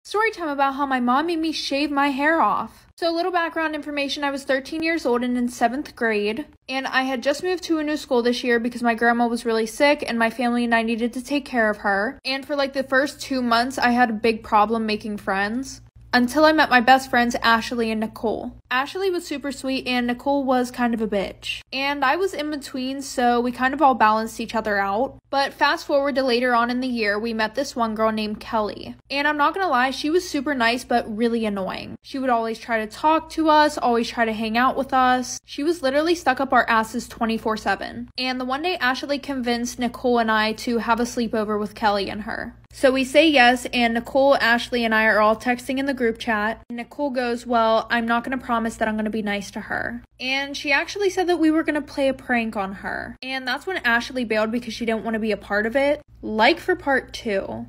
Story time about how my mom made me shave my hair off. So a little background information, I was 13 years old and in 7th grade, and I had just moved to a new school this year because my grandma was really sick and my family and I needed to take care of her. And for like the first 2 months, I had a big problem making friends. Until I met my best friends, Ashley and Nicole. Ashley was super sweet and Nicole was kind of a bitch. And I was in between, so we kind of all balanced each other out. But fast forward to later on in the year, we met this one girl named Kelly. And I'm not gonna lie, she was super nice but really annoying. She would always try to talk to us, always try to hang out with us. She was literally stuck up our asses 24/7. And the one day Ashley convinced Nicole and I to have a sleepover with Kelly and her. So we say yes, and Nicole, Ashley, and I are all texting in the group chat. And Nicole goes, well, I'm not going to promise that I'm going to be nice to her. And she actually said that we were going to play a prank on her. And that's when Ashley bailed because she didn't want to be a part of it. Like for part 2.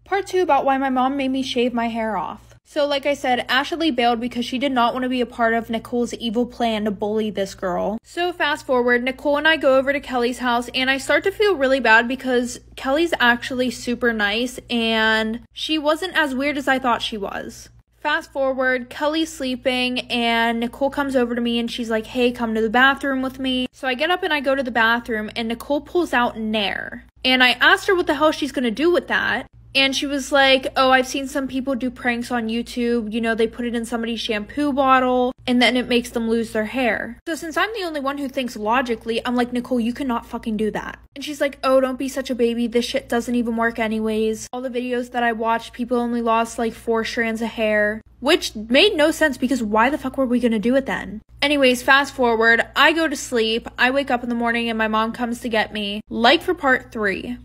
Part 2 about why my mom made me shave my hair off. So like I said, Ashley bailed because she did not want to be a part of Nicole's evil plan to bully this girl. So fast forward, Nicole and I go over to Kelly's house and I start to feel really bad because Kelly's actually super nice and she wasn't as weird as I thought she was. Fast forward, Kelly's sleeping and Nicole comes over to me and she's like, hey, come to the bathroom with me. So I get up and I go to the bathroom and Nicole pulls out Nair. And I asked her what the hell she's gonna do with that. And she was like, oh, I've seen some people do pranks on YouTube. You know, they put it in somebody's shampoo bottle and then it makes them lose their hair. So since I'm the only one who thinks logically, I'm like, Nicole, you cannot fucking do that. And she's like, oh, don't be such a baby. This shit doesn't even work anyways. All the videos that I watched, people only lost like 4 strands of hair. Which made no sense because why the fuck were we gonna do it then? Anyways, fast forward, I go to sleep. I wake up in the morning and my mom comes to get me. Like for part 3.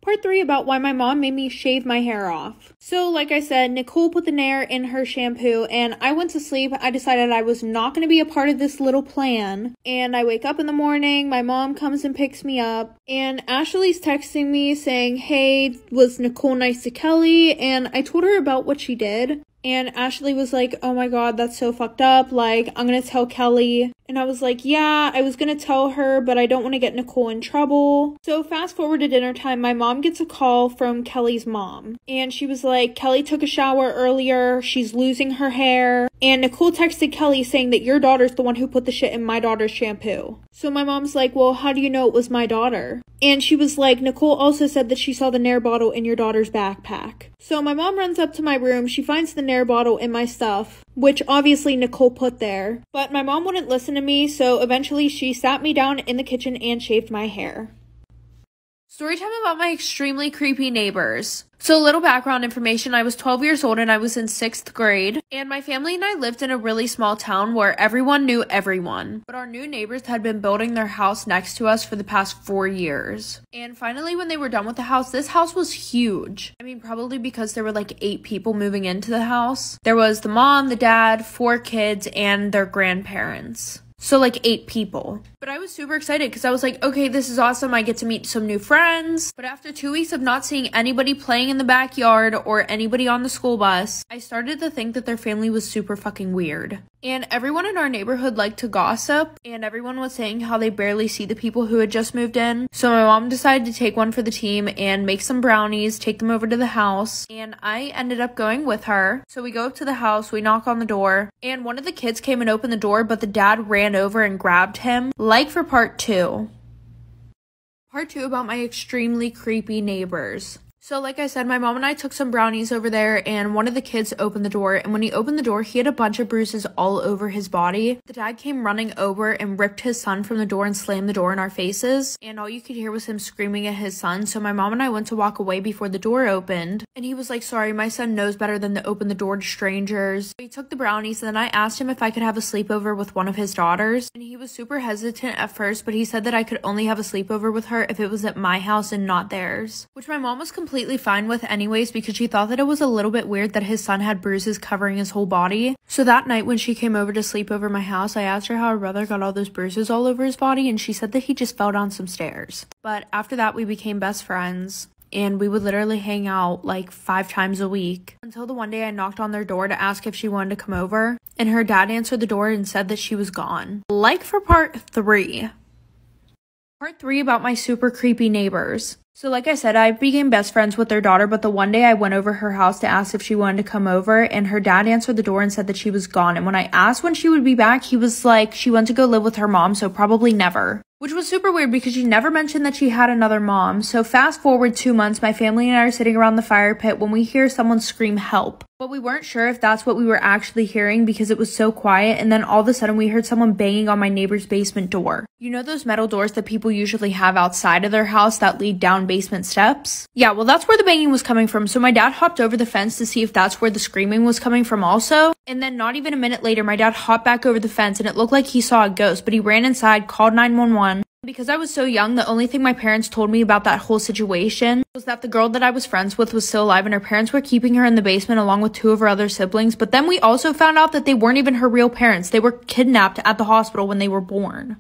Part 3 about why my mom made me shave my hair off. So like I said, Nicole put the Nair in her shampoo and I went to sleep. I decided I was not going to be a part of this little plan. And I wake up in the morning, my mom comes and picks me up. And Ashley's texting me saying, hey, was Nicole nice to Kelly? And I told her about what she did. And Ashley was like, oh my god, that's so fucked up. Like, I'm gonna tell Kelly. And I was like, yeah, I was gonna tell her, but I don't want to get Nicole in trouble. So fast forward to dinner time, my mom gets a call from Kelly's mom. And she was like, Kelly took a shower earlier. She's losing her hair. And Nicole texted Kelly saying that your daughter's the one who put the shit in my daughter's shampoo. So my mom's like, well, how do you know it was my daughter? And she was like, Nicole also said that she saw the Nair bottle in your daughter's backpack. So my mom runs up to my room. She finds the Nair bottle in my stuff, which obviously Nicole put there. But my mom wouldn't listen to me, so eventually she sat me down in the kitchen and shaved my hair. Storytime about my extremely creepy neighbors. So a little background information, I was 12 years old and I was in 6th grade. And my family and I lived in a really small town where everyone knew everyone. But our new neighbors had been building their house next to us for the past 4 years. And finally when they were done with the house, this house was huge. I mean, probably because there were like 8 people moving into the house. There was the mom, the dad, 4 kids, and their grandparents. So like 8 people. But I was super excited because I was like, okay, this is awesome. I get to meet some new friends. But after 2 weeks of not seeing anybody playing in the backyard or anybody on the school bus, I started to think that their family was super fucking weird. And everyone in our neighborhood liked to gossip, and everyone was saying how they barely see the people who had just moved in. So my mom decided to take one for the team and make some brownies, take them over to the house, and I ended up going with her. So we go up to the house, we knock on the door, and one of the kids came and opened the door, but the dad ran over and grabbed him. Like for part 2. Part 2 about my extremely creepy neighbors. So like I said, my mom and I took some brownies over there and one of the kids opened the door, and when he opened the door, he had a bunch of bruises all over his body. The dad came running over and ripped his son from the door and slammed the door in our faces, and all you could hear was him screaming at his son. So my mom and I went to walk away before the door opened, and he was like, sorry, my son knows better than to open the door to strangers. He took the brownies, and then I asked him if I could have a sleepover with one of his daughters, and he was super hesitant at first, but he said that I could only have a sleepover with her if it was at my house and not theirs, which my mom was completely fine with anyways because she thought that it was a little bit weird that his son had bruises covering his whole body. So that night when she came over to sleep over my house, I asked her how her brother got all those bruises all over his body, and she said that he just fell down some stairs. But after that, we became best friends. And we would literally hang out like 5 times a week until the one day I knocked on their door to ask if she wanted to come over, and her dad answered the door and said that she was gone. Like for part 3. Part 3 about my super creepy neighbors. So like I said, I became best friends with their daughter, but the one day I went over her house to ask if she wanted to come over, and her dad answered the door and said that she was gone. And when I asked when she would be back, he was like, she went to go live with her mom, so probably never. Which was super weird because she never mentioned that she had another mom. So fast forward 2 months, my family and I are sitting around the fire pit when we hear someone scream help. But we weren't sure if that's what we were actually hearing because it was so quiet, and then all of a sudden we heard someone banging on my neighbor's basement door. You know those metal doors that people usually have outside of their house that lead down basement steps? Yeah, well that's where the banging was coming from, so my dad hopped over the fence to see if that's where the screaming was coming from also. And then not even a minute later, my dad hopped back over the fence and it looked like he saw a ghost, but he ran inside, called 911. Because I was so young, the only thing my parents told me about that whole situation was that the girl that I was friends with was still alive and her parents were keeping her in the basement along with 2 of her other siblings. But then we also found out that they weren't even her real parents. They were kidnapped at the hospital when they were born.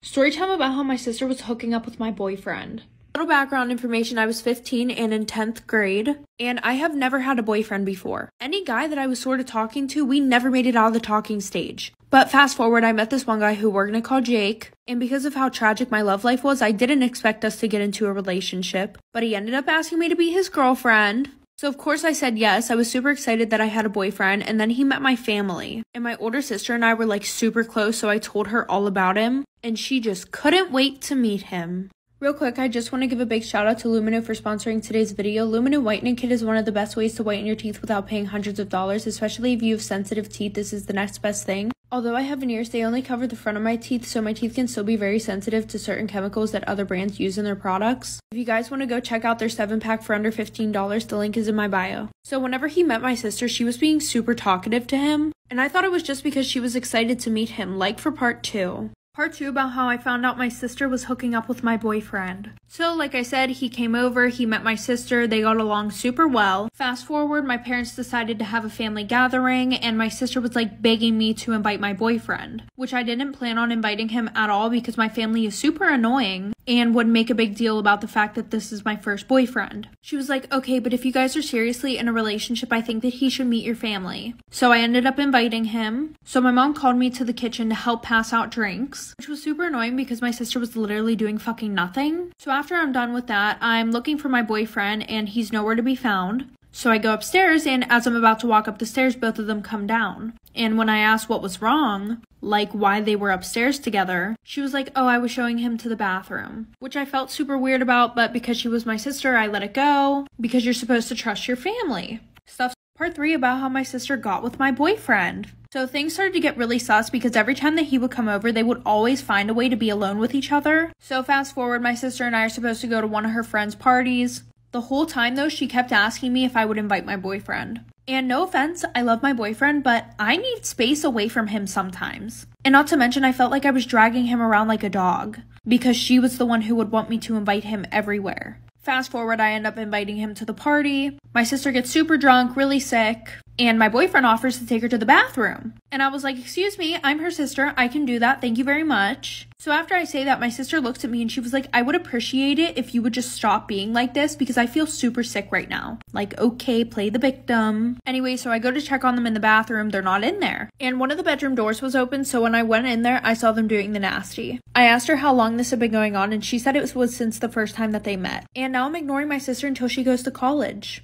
Story time about how my sister was hooking up with my boyfriend. Little background information, I was 15 and in 10th grade, and I have never had a boyfriend before. Any guy that I was sort of talking to, we never made it out of the talking stage. But fast forward, I met this one guy who we're gonna call Jake, and because of how tragic my love life was, I didn't expect us to get into a relationship, but he ended up asking me to be his girlfriend. So of course I said yes. I was super excited that I had a boyfriend, and then he met my family. And my older sister and I were like super close, so I told her all about him, and she just couldn't wait to meet him. Real quick, I just want to give a big shout out to Lumino for sponsoring today's video. Lumino Whitening Kit is one of the best ways to whiten your teeth without paying hundreds of dollars, especially if you have sensitive teeth. This is the next best thing. Although I have veneers, they only cover the front of my teeth, so my teeth can still be very sensitive to certain chemicals that other brands use in their products. If you guys want to go check out their 7-pack for under $15, the link is in my bio. So whenever he met my sister, she was being super talkative to him, and I thought it was just because she was excited to meet him, like for part 2. Part 2 about how I found out my sister was hooking up with my boyfriend. So like I said, he came over, he met my sister, they got along super well. Fast forward, my parents decided to have a family gathering, and my sister was like begging me to invite my boyfriend, which I didn't plan on inviting him at all because my family is super annoying and would make a big deal about the fact that this is my first boyfriend. She was like, okay, but if you guys are seriously in a relationship, I think that he should meet your family. So I ended up inviting him. So my mom called me to the kitchen to help pass out drinks, which was super annoying because my sister was literally doing fucking nothing. So after I'm done with that, I'm looking for my boyfriend and he's nowhere to be found. So I go upstairs, and as I'm about to walk up the stairs, both of them come down. And when I asked what was wrong, like why they were upstairs together, she was like, oh, I was showing him to the bathroom, which I felt super weird about, but because she was my sister, I let it go because you're supposed to trust your family. Part 3 about how my sister got with my boyfriend. So things started to get really sus because every time that he would come over, they would always find a way to be alone with each other. So fast forward, my sister and I are supposed to go to one of her friends' parties. The whole time though, she kept asking me if I would invite my boyfriend. And no offense, I love my boyfriend, but I need space away from him sometimes. And not to mention, I felt like I was dragging him around like a dog because she was the one who would want me to invite him everywhere. Fast forward, I end up inviting him to the party. My sister gets super drunk, really sick, and my boyfriend offers to take her to the bathroom. And I was like, excuse me, I'm her sister. I can do that. Thank you very much. So after I say that, my sister looks at me and she was like, I would appreciate it if you would just stop being like this because I feel super sick right now. Like, okay, play the victim. Anyway, so I go to check on them in the bathroom. They're not in there. And one of the bedroom doors was open, so when I went in there, I saw them doing the nasty. I asked her how long this had been going on, and she said it was since the first time that they met. And now I'm ignoring my sister until she goes to college.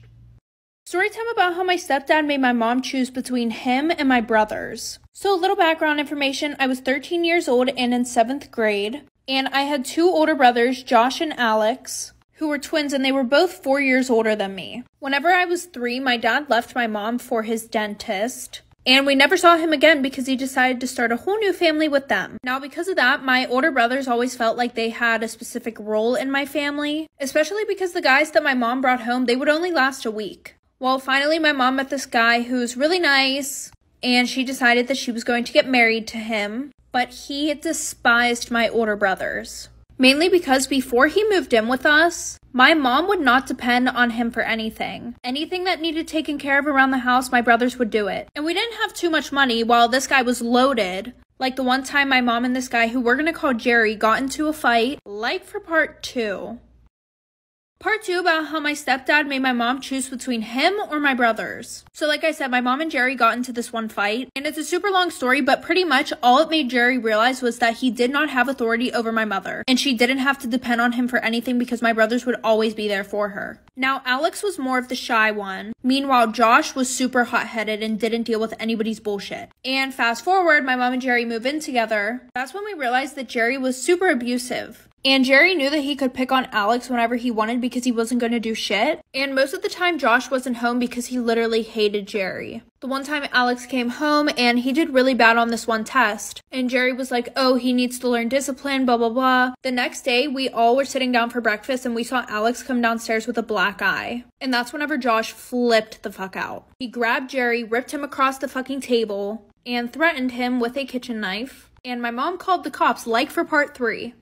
Storytime about how my stepdad made my mom choose between him and my brothers. So a little background information, I was 13 years old and in 7th grade, and I had 2 older brothers, Josh and Alex, who were twins, and they were both 4 years older than me. Whenever I was 3, my dad left my mom for his dentist, and we never saw him again because he decided to start a whole new family with them. Now, because of that, my older brothers always felt like they had a specific role in my family, especially because the guys that my mom brought home, they would only last a week. Well, finally, my mom met this guy who's really nice, and she decided that she was going to get married to him, but he despised my older brothers. Mainly because before he moved in with us, my mom would not depend on him for anything. Anything that needed taken care of around the house, my brothers would do it. And we didn't have too much money while this guy was loaded. Like the one time my mom and this guy, who we're gonna call Jerry, got into a fight, like for part 2. Part 2 about how my stepdad made my mom choose between him or my brothers. So like I said, my mom and Jerry got into this one fight, and it's a super long story, but pretty much all it made Jerry realize was that he did not have authority over my mother, and she didn't have to depend on him for anything because my brothers would always be there for her. Now, Alex was more of the shy one. Meanwhile, Josh was super hot-headed and didn't deal with anybody's bullshit. And fast forward, my mom and Jerry move in together. That's when we realized that Jerry was super abusive. And Jerry knew that he could pick on Alex whenever he wanted because he wasn't going to do shit. And most of the time, Josh wasn't home because he literally hated Jerry. The one time Alex came home and he did really bad on this one test. And Jerry was like, oh, he needs to learn discipline, blah, blah, blah. The next day, we all were sitting down for breakfast and we saw Alex come downstairs with a black eye. And that's whenever Josh flipped the fuck out. He grabbed Jerry, ripped him across the fucking table, and threatened him with a kitchen knife. And my mom called the cops, like for part 3.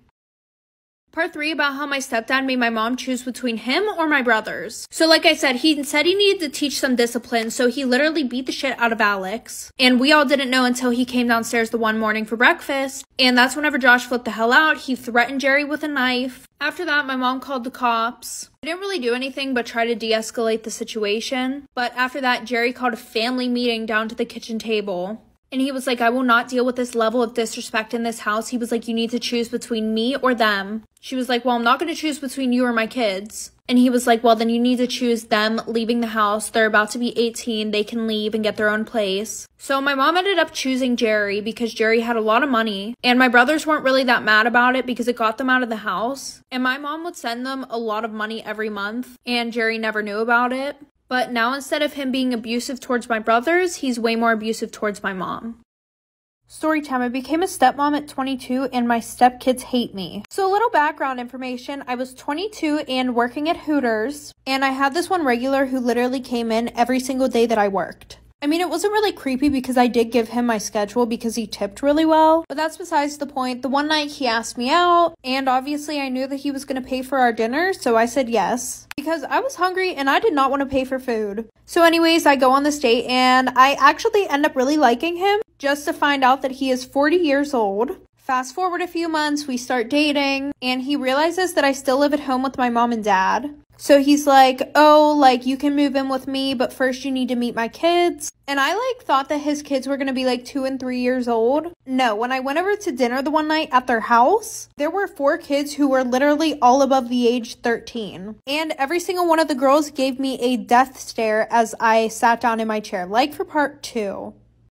Part 3 about how my stepdad made my mom choose between him or my brothers. So like I said he needed to teach some discipline, so he literally beat the shit out of Alex. And we all didn't know until he came downstairs the one morning for breakfast. And that's whenever Josh flipped the hell out. He threatened Jerry with a knife. After that, my mom called the cops. I didn't really do anything but try to de-escalate the situation. But after that, Jerry called a family meeting down to the kitchen table. And he was like, I will not deal with this level of disrespect in this house. He was like, you need to choose between me or them. She was like, well, I'm not going to choose between you or my kids. And he was like, well, then you need to choose them leaving the house. They're about to be 18. They can leave and get their own place. So my mom ended up choosing Jerry because Jerry had a lot of money. And my brothers weren't really that mad about it because it got them out of the house. And my mom would send them a lot of money every month. And Jerry never knew about it. But now instead of him being abusive towards my brothers, he's way more abusive towards my mom. Storytime. I became a stepmom at 22 and my stepkids hate me. So a little background information. I was 22 and working at Hooters, and I had this one regular who literally came in every single day that I worked. I mean, it wasn't really creepy because I did give him my schedule because he tipped really well, but that's besides the point. The one night he asked me out, and obviously I knew that he was going to pay for our dinner, so I said yes. Because I was hungry and I did not want to pay for food. So anyways, I go on this date and I actually end up really liking him just to find out that he is 40 years old. Fast forward a few months, we start dating, and he realizes that I still live at home with my mom and dad. So he's like, oh, like, you can move in with me, but first you need to meet my kids. And I, thought that his kids were going to be, 2 and 3 years old. No, when I went over to dinner the one night at their house, there were 4 kids who were literally all above the age 13. And every single one of the girls gave me a death stare as I sat down in my chair, like for part 2.